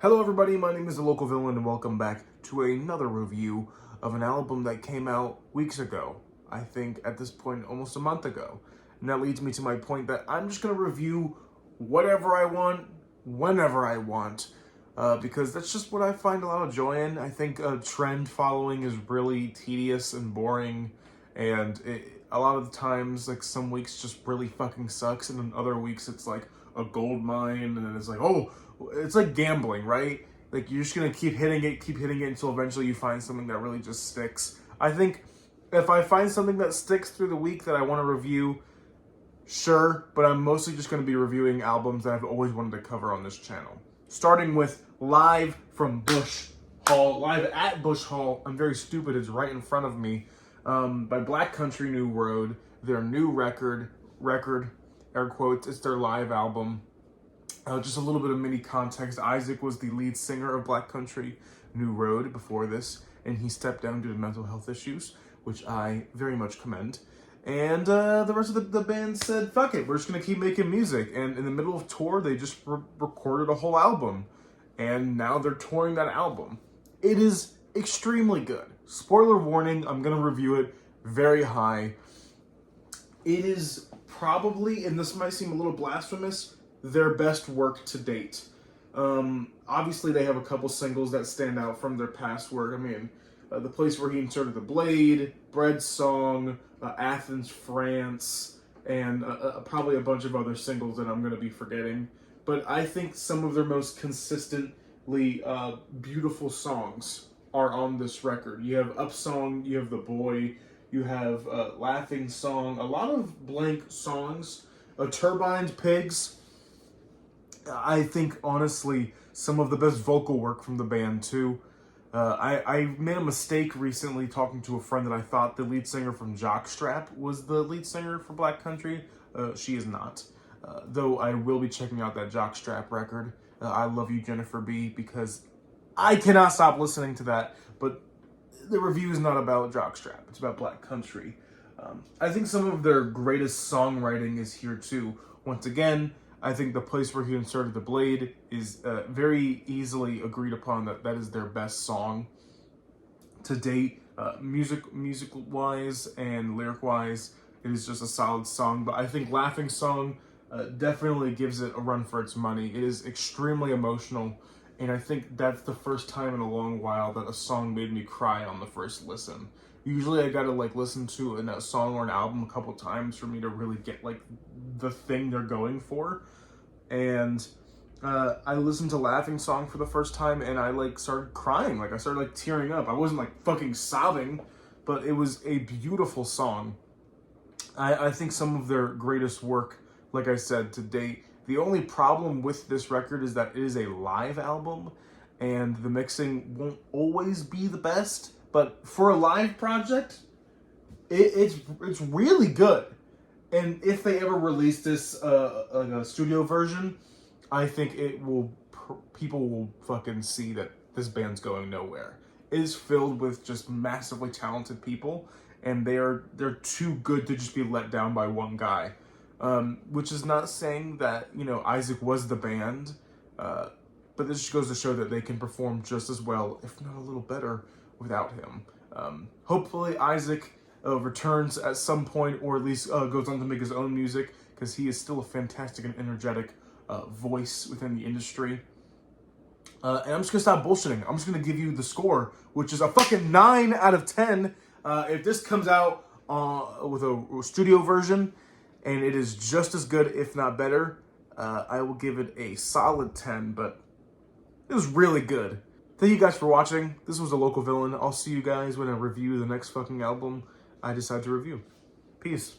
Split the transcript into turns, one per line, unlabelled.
Hello everybody, my name is The Local Villain and welcome back to another review of an album that came out weeks ago. I think at this point almost a month ago. And that leads me to my point that I'm just going to review whatever I want, whenever I want. Because that's just what I find a lot of joy in. I think trend following is really tedious and boring. And a lot of the times, like some weeks just really fucking sucks. And then other weeks it's like a gold mine. And then it's like, oh, it's like gambling, right? Like you're just gonna keep hitting it until eventually you find something that really just sticks. I think if I find something that sticks through the week that I want to review, sure, but I'm mostly just gonna be reviewing albums that I've always wanted to cover on this channel. Starting with Live from Bush Hall, Live at Bush Hall. I'm very stupid, it's right in front of me. By Black Country New Road, their new record, air quotes, it's their live album. Just a little bit of mini context. Isaac was the lead singer of Black Country New Road before this, and he stepped down due to mental health issues, which I very much commend. And the rest of the band said, fuck it, we're just going to keep making music. And in the middle of tour, they just recorded a whole album. And now they're touring that album. It is extremely good. Spoiler warning, I'm going to review it very high. It is probably, and this might seem a little blasphemous, their best work to date. Obviously, they have a couple singles that stand out from their past work. I mean, The Place Where He Inserted the Blade, Bread Song, Athens, France, and probably a bunch of other singles that I'm going to be forgetting. But I think some of their most consistently beautiful songs are on this record. You have Up Song, you have The Boy, you have Laughing Song, a lot of blank songs, Turbines, Pigs. I think, honestly, some of the best vocal work from the band, too. I made a mistake recently talking to a friend that I thought the lead singer from Jockstrap was the lead singer for Black Country. She is not. Though I will be checking out that Jockstrap record, I Love You, Jennifer B., because I cannot stop listening to that. But the review is not about Jockstrap. It's about Black Country. I think some of their greatest songwriting is here, too. Once again, I think The Place Where He Inserted the Blade is very easily agreed upon that is their best song to date. Music-wise and lyric-wise, it is just a solid song. But I think Laughing Song definitely gives it a run for its money. It is extremely emotional, and I think that's the first time in a long while that a song made me cry on the first listen. Usually I gotta listen to a song or an album a couple times for me to really get the thing they're going for. And I listened to Laughing Song for the first time and I started crying. I started tearing up. I wasn't fucking sobbing, but it was a beautiful song. I think some of their greatest work, like I said, to date. The only problem with this record is that it is a live album and the mixing won't always be the best. But for a live project, it's really good. And if they ever release this a studio version, I think people will fucking see that this band's going nowhere. It is filled with just massively talented people, and they're too good to just be let down by one guy. Which is not saying that Isaac was the band, but this just goes to show that they can perform just as well, if not a little better, without him. Hopefully Isaac returns at some point, or at least goes on to make his own music, because he is still a fantastic and energetic voice within the industry. And I'm just gonna stop bullshitting. I'm just gonna give you the score, which is a fucking 9 out of 10. If this comes out with a studio version, and it is just as good, if not better, I will give it a solid 10, but it was really good. Thank you guys for watching. This was The Local Villain. I'll see you guys when I review the next fucking album I decide to review. Peace.